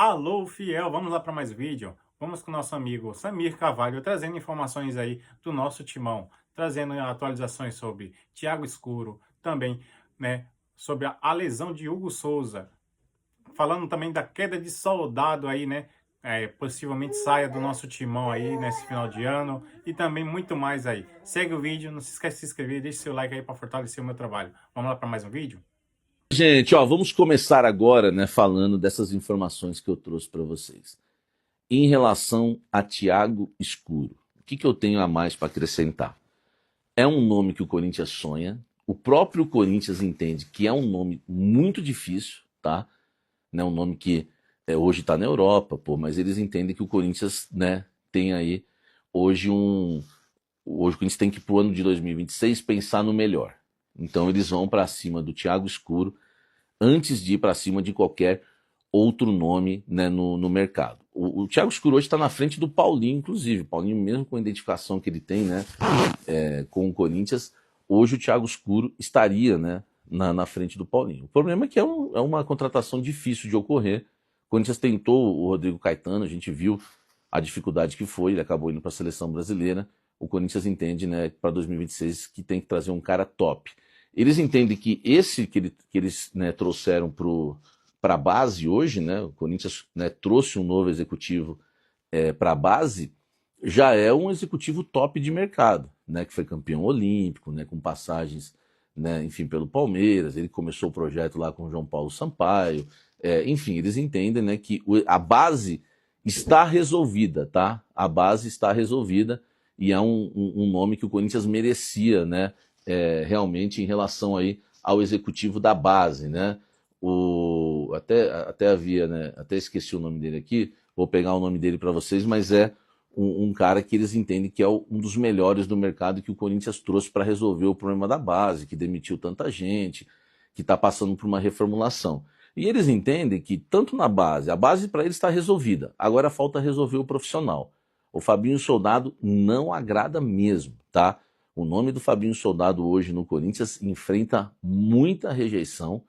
Alô, fiel, vamos lá para mais vídeo. Vamos com o nosso amigo Samir Carvalho trazendo informações aí do nosso timão, trazendo atualizações sobre Thiago Escuro, também, né, sobre a lesão de Hugo Souza, falando também da queda de Soldado aí, né, possivelmente saia do nosso timão aí nesse final de ano e também muito mais aí. Segue o vídeo, não se esquece de se inscrever, deixe seu like aí para fortalecer o meu trabalho. Vamos lá para mais um vídeo? Gente, ó, vamos começar agora, né, falando dessas informações que eu trouxe para vocês. Em relação a Thiago Escuro, o que eu tenho a mais para acrescentar? É um nome que o Corinthians sonha, o próprio Corinthians entende que é um nome muito difícil, tá? Não é um nome que hoje está na Europa, pô, mas eles entendem que o Corinthians, né, tem aí hoje um. Hoje o Corinthians tem que, pro ano de 2026, pensar no melhor. Então eles vão para cima do Thiago Escuro antes de ir para cima de qualquer outro nome, né, no mercado. O Thiago Escuro hoje está na frente do Paulinho, inclusive. O Paulinho, mesmo com a identificação que ele tem, né, com o Corinthians, hoje o Thiago Escuro estaria, né, na frente do Paulinho. O problema é que é uma contratação difícil de ocorrer. O Corinthians tentou o Rodrigo Caetano, a gente viu a dificuldade que foi, ele acabou indo para a seleção brasileira. O Corinthians entende, né, para 2026 que tem que trazer um cara top. Eles entendem que esse que eles, né, trouxeram para a base hoje, né, o Corinthians, né, trouxe um novo executivo para a base, já é um executivo top de mercado, né, que foi campeão olímpico, né, com passagens, né, enfim, pelo Palmeiras. Ele começou o projeto lá com o João Paulo Sampaio. Enfim, eles entendem, né, que a base está resolvida, tá? A base está resolvida e é um nome que o Corinthians merecia, né, realmente em relação aí ao executivo da base, né? Até havia, né? Até esqueci o nome dele aqui. Vou pegar o nome dele para vocês, mas é um cara que eles entendem que é um dos melhores do mercado que o Corinthians trouxe para resolver o problema da base, que demitiu tanta gente, que está passando por uma reformulação. E eles entendem que tanto na base, a base para eles está resolvida. Agora falta resolver o profissional. O Fabinho Soldado não agrada mesmo, tá? O nome do Fabinho Soldado hoje no Corinthians enfrenta muita rejeição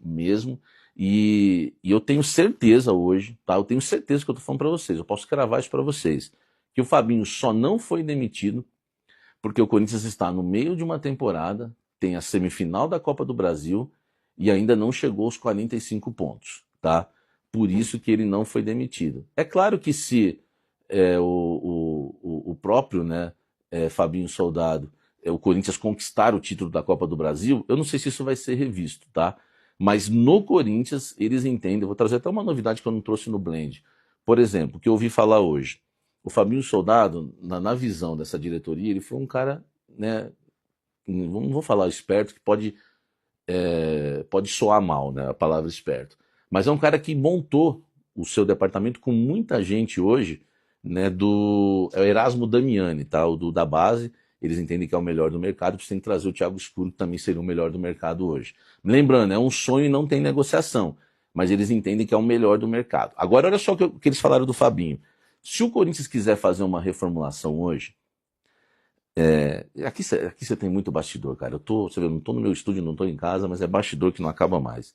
mesmo. E eu tenho certeza hoje, tá? Eu tenho certeza que eu tô falando para vocês, eu posso cravar isso para vocês, que o Fabinho só não foi demitido porque o Corinthians está no meio de uma temporada, tem a semifinal da Copa do Brasil e ainda não chegou aos 45 pontos, tá? Por isso que ele não foi demitido. É claro que se o próprio, né, Fabinho Soldado, o Corinthians conquistar o título da Copa do Brasil, eu não sei se isso vai ser revisto, tá? Mas no Corinthians, eles entendem, eu vou trazer até uma novidade que eu não trouxe no Blend. Por exemplo, que eu ouvi falar hoje. O Fabinho Soldado, na visão dessa diretoria, ele foi um cara, né, não vou falar esperto, que pode soar mal, né, a palavra esperto. Mas é um cara que montou o seu departamento com muita gente hoje, né, é o Erasmo Damiani, tá, da base. Eles entendem que é o melhor do mercado, precisam trazer o Thiago Escuro, que também seria o melhor do mercado hoje. Lembrando, é um sonho e não tem negociação, mas eles entendem que é o melhor do mercado. Agora, olha só o que eles falaram do Fabinho. Se o Corinthians quiser fazer uma reformulação hoje, aqui você tem muito bastidor, cara. Você vê, eu não estou no meu estúdio, não estou em casa, mas é bastidor que não acaba mais.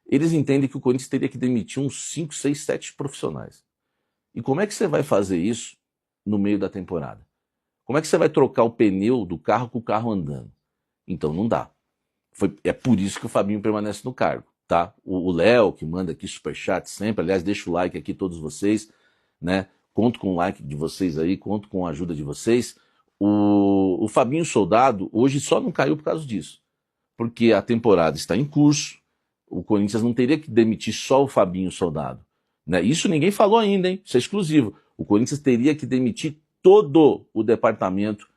Eles entendem que o Corinthians teria que demitir uns 5, 6, 7 profissionais. E como é que você vai fazer isso no meio da temporada? Como é que você vai trocar o pneu do carro com o carro andando? Então não dá. É por isso que o Fabinho permanece no cargo, tá? O Léo, que manda aqui superchat sempre, aliás, deixa o like aqui todos vocês, né? Conto com o like de vocês aí, conto com a ajuda de vocês. O Fabinho Soldado hoje só não caiu por causa disso, porque a temporada está em curso, o Corinthians não teria que demitir só o Fabinho Soldado, né? Isso ninguém falou ainda, hein? Isso é exclusivo. O Corinthians teria que demitir todo o departamento,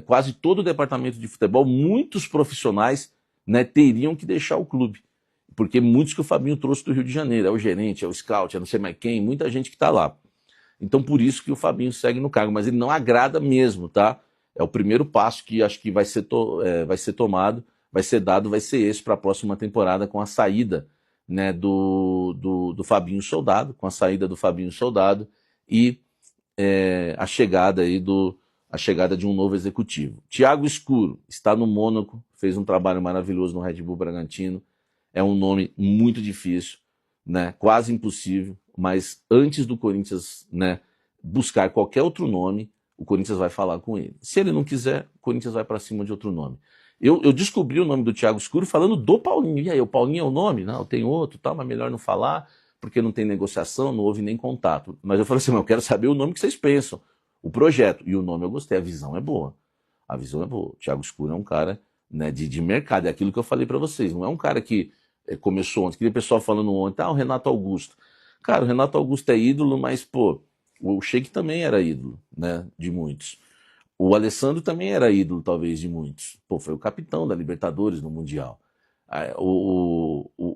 quase todo o departamento de futebol, muitos profissionais, né, teriam que deixar o clube. Porque muitos que o Fabinho trouxe do Rio de Janeiro, é o gerente, é o scout, é não sei mais quem, muita gente que está lá. Então por isso que o Fabinho segue no cargo, mas ele não agrada mesmo, tá? É o primeiro passo que acho que vai ser tomado, vai ser dado, vai ser esse para a próxima temporada com a saída, né, do Fabinho Soldado, com a saída do Fabinho Soldado e a chegada de um novo executivo. Thiago Escuro está no Mônaco, fez um trabalho maravilhoso no Red Bull Bragantino, é um nome muito difícil, né? Quase impossível, mas antes do Corinthians, né, buscar qualquer outro nome, o Corinthians vai falar com ele. Se ele não quiser, o Corinthians vai para cima de outro nome. Eu descobri o nome do Thiago Escuro falando do Paulinho. E aí, o Paulinho é o nome? Não, tem outro, tal, mas melhor não falar, porque não tem negociação, não houve nem contato. Mas eu falei assim, eu quero saber o nome que vocês pensam, o projeto. E o nome eu gostei, a visão é boa. A visão é boa. O Thiago Escuro é um cara, né, de mercado, é aquilo que eu falei para vocês. Não é um cara que começou ontem, aquele pessoal falando ontem, o Renato Augusto. Cara, o Renato Augusto é ídolo, mas, pô, o Sheik também era ídolo, né, de muitos. O Alessandro também era ídolo, talvez, de muitos. Pô, foi o capitão da Libertadores no Mundial.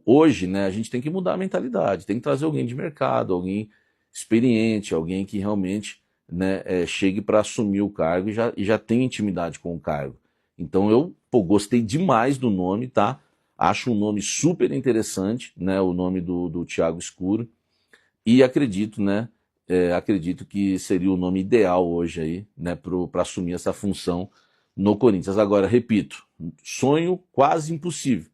Hoje, né, a gente tem que mudar a mentalidade, tem que trazer alguém de mercado, alguém experiente, alguém que realmente, né, chegue para assumir o cargo e já tenha intimidade com o cargo. Então eu, pô, gostei demais do nome, tá? Acho um nome super interessante, né, o nome do Thiago Escuro, e acredito, né, acredito que seria o nome ideal hoje aí, né, para assumir essa função no Corinthians. Agora, repito, sonho quase impossível,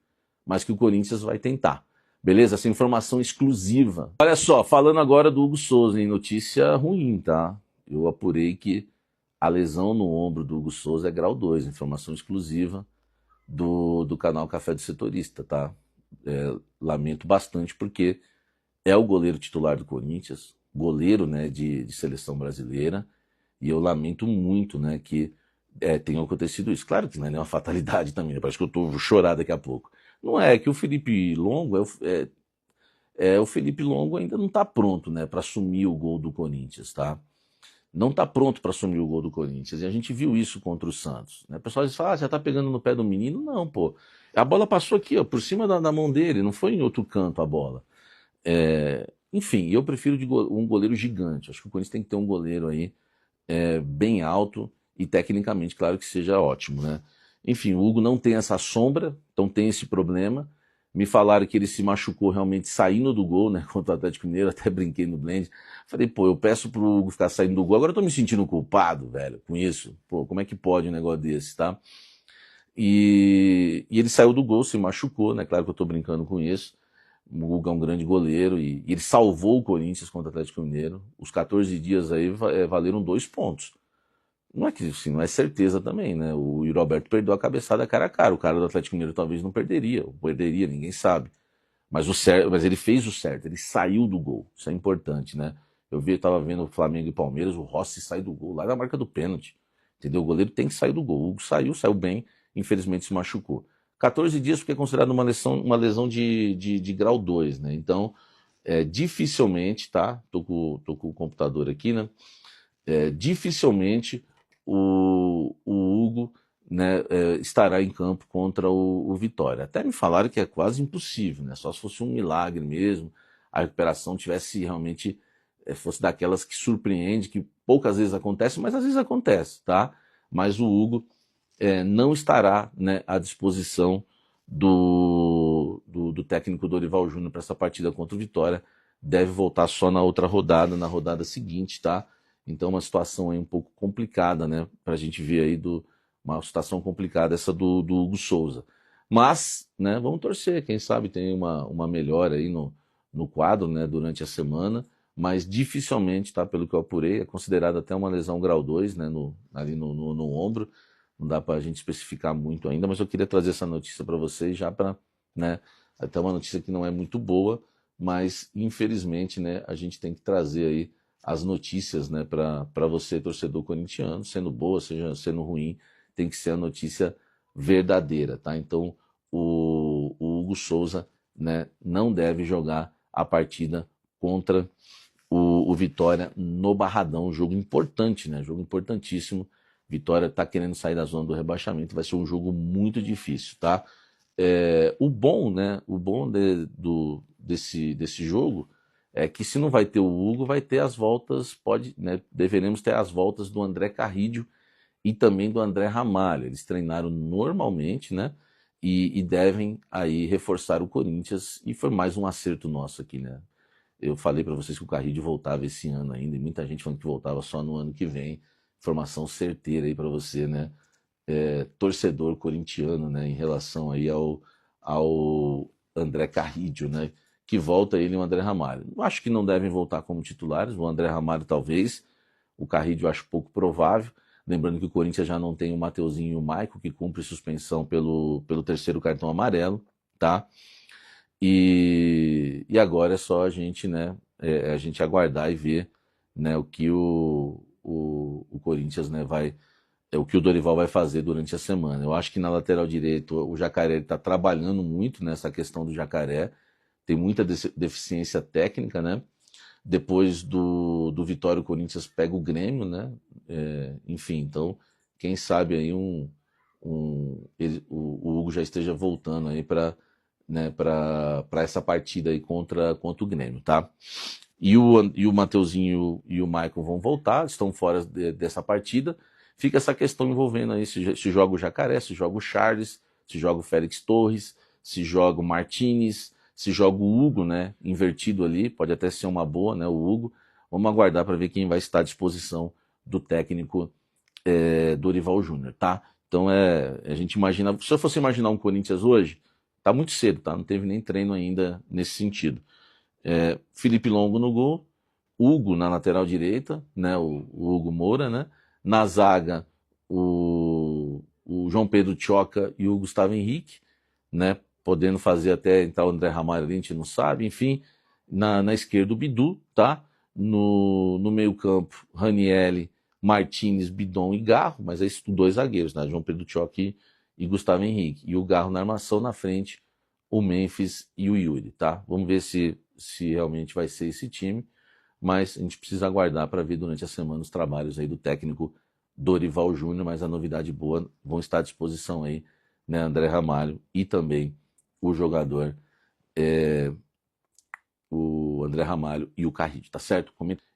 mas que o Corinthians vai tentar. Beleza? Essa informação exclusiva. Olha só, falando agora do Hugo Souza, hein? Notícia ruim, tá? Eu apurei que a lesão no ombro do Hugo Souza é grau 2, informação exclusiva do canal Café do Setorista, tá? Lamento bastante porque é o goleiro titular do Corinthians, goleiro, né, de seleção brasileira, e eu lamento muito, né, que tenha acontecido isso. Claro que não é nenhuma fatalidade também, né? Parece que eu vou chorar daqui a pouco. Não é que o Felipe Longo o Felipe Longo ainda não está pronto, né, para assumir o gol do Corinthians, tá? Não está pronto para assumir o gol do Corinthians. E a gente viu isso contra o Santos, né? O pessoal diz, já está pegando no pé do menino. Não, pô. A bola passou aqui, ó, por cima da mão dele, não foi em outro canto a bola. Enfim, eu prefiro um goleiro gigante. Acho que o Corinthians tem que ter um goleiro aí bem alto e tecnicamente, claro que seja ótimo, né? Enfim, o Hugo não tem essa sombra, então tem esse problema. Me falaram que ele se machucou realmente saindo do gol, né, contra o Atlético Mineiro, até brinquei no Blend. Falei, pô, eu peço pro Hugo ficar saindo do gol, agora eu tô me sentindo culpado, velho, com isso. Pô, como é que pode um negócio desse, tá? E ele saiu do gol, se machucou, né? Claro que eu tô brincando com isso. O Hugo é um grande goleiro e ele salvou o Corinthians contra o Atlético Mineiro. Os 14 dias aí valeram 2 pontos. Não é que assim, não é certeza também, né? O Yuri Alberto perdeu a cabeçada cara a cara. O cara do Atlético Mineiro talvez não perderia, ou perderia, ninguém sabe. Mas ele fez o certo, ele saiu do gol. Isso é importante, né? Tava vendo o Flamengo e Palmeiras, o Rossi sai do gol lá na marca do pênalti. Entendeu? O goleiro tem que sair do gol. O Hugo saiu bem, infelizmente se machucou. 14 dias porque é considerado uma lesão de grau 2, né? Então, dificilmente, tá? Tô com o computador aqui, né? Dificilmente o Hugo, né, estará em campo contra o Vitória. Até me falaram que é quase impossível, né? Só se fosse um milagre mesmo, a recuperação tivesse realmente, fosse daquelas que surpreende, que poucas vezes acontece, mas às vezes acontece, tá? Mas o Hugo não estará, né, à disposição do técnico Dorival Júnior para essa partida contra o Vitória. Deve voltar só na outra rodada, na rodada seguinte, tá? Então uma situação aí um pouco complicada, né? Para a gente ver aí uma situação complicada essa do Hugo Souza. Mas, né, vamos torcer, quem sabe tem uma melhora aí no quadro, né, durante a semana, mas dificilmente, tá, pelo que eu apurei, é considerado até uma lesão grau 2, né, ali no ombro. Não dá para a gente especificar muito ainda, mas eu queria trazer essa notícia para vocês já para, né, até uma notícia que não é muito boa, mas infelizmente, né, a gente tem que trazer aí as notícias, né, para você, torcedor corintiano, sendo boa, sendo ruim, tem que ser a notícia verdadeira, tá? Então, o Hugo Souza, né, não deve jogar a partida contra o Vitória no Barradão, jogo importante, né? Jogo importantíssimo. Vitória está querendo sair da zona do rebaixamento, vai ser um jogo muito difícil, tá? O bom, né? O bom desse jogo é que se não vai ter o Hugo, vai ter as voltas, né, deveremos ter as voltas do André Carrillo e também do André Ramalho. Eles treinaram normalmente, né? E devem aí reforçar o Corinthians. E foi mais um acerto nosso aqui, né? Eu falei para vocês que o Carrillo voltava esse ano ainda, e muita gente falando que voltava só no ano que vem. Informação certeira aí para você, né? Torcedor corintiano, né? Em relação aí ao André Carrillo, né? que volta ele e o André Ramalho. Acho que não devem voltar como titulares, o André Ramalho talvez, o Carrillo eu acho pouco provável. Lembrando que o Corinthians já não tem o Mateuzinho e o Maicon, que cumpre suspensão pelo terceiro cartão amarelo, tá? E agora é só a gente, né, a gente aguardar e ver, né, o que o Corinthians, né, o que o Dorival vai fazer durante a semana. Eu acho que na lateral direita o Jacaré está trabalhando muito nessa questão do Jacaré, tem muita deficiência técnica, né? Depois do Vitória, o Corinthians pega o Grêmio, né? Enfim, então, quem sabe aí o Hugo já esteja voltando aí para, né, para essa partida aí contra o Grêmio, tá? E o Mateuzinho e o Maicon vão voltar, estão fora dessa partida. Fica essa questão envolvendo aí se joga o Jacaré, se joga o Charles, se joga o Félix Torres, se joga o Martinez, se joga o Hugo, né, invertido ali, pode até ser uma boa, né, o Hugo. Vamos aguardar para ver quem vai estar à disposição do técnico Dorival Júnior, tá? Então a gente imagina, se eu fosse imaginar um Corinthians hoje, tá muito cedo, tá? Não teve nem treino ainda nesse sentido. Felipe Longo no gol, Hugo na lateral direita, né, o Hugo Moura, né? Na zaga, o João Pedro Tchoca e o Gustavo Henrique, né? Podendo fazer até entrar o André Ramalho, a gente não sabe, enfim. Na esquerda, o Bidu, tá? No meio-campo, Ranielli, Martinez, Bidon e Garro, mas esses dois zagueiros, né? João Pedro Tchoca e Gustavo Henrique. E o Garro na armação, na frente, o Memphis e o Yuri, tá? Vamos ver se realmente vai ser esse time, mas a gente precisa aguardar para ver durante a semana os trabalhos aí do técnico Dorival Júnior, mas a novidade boa vão estar à disposição aí, né, André Ramalho e também o jogador o André Ramalho e o Carrillo, tá certo?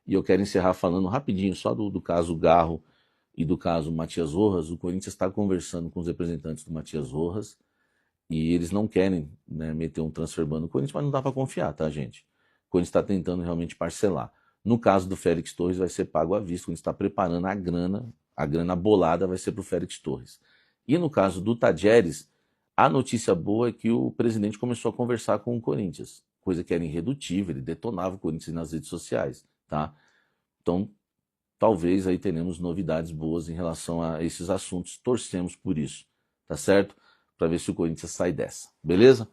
E eu quero encerrar falando rapidinho só do caso Garro e do caso Matias Rojas. O Corinthians está conversando com os representantes do Matias Rojas e eles não querem, né, meter um transfer ban no Corinthians, mas não dá para confiar, tá, gente? O Corinthians está tentando realmente parcelar. No caso do Félix Torres, vai ser pago à vista, o Corinthians está preparando a grana bolada vai ser para o Félix Torres. E no caso do Tadjeres, a notícia boa é que o presidente começou a conversar com o Corinthians, coisa que era irredutível, ele detonava o Corinthians nas redes sociais, tá? Então, talvez aí tenhamos novidades boas em relação a esses assuntos, torcemos por isso, tá certo? Para ver se o Corinthians sai dessa, beleza?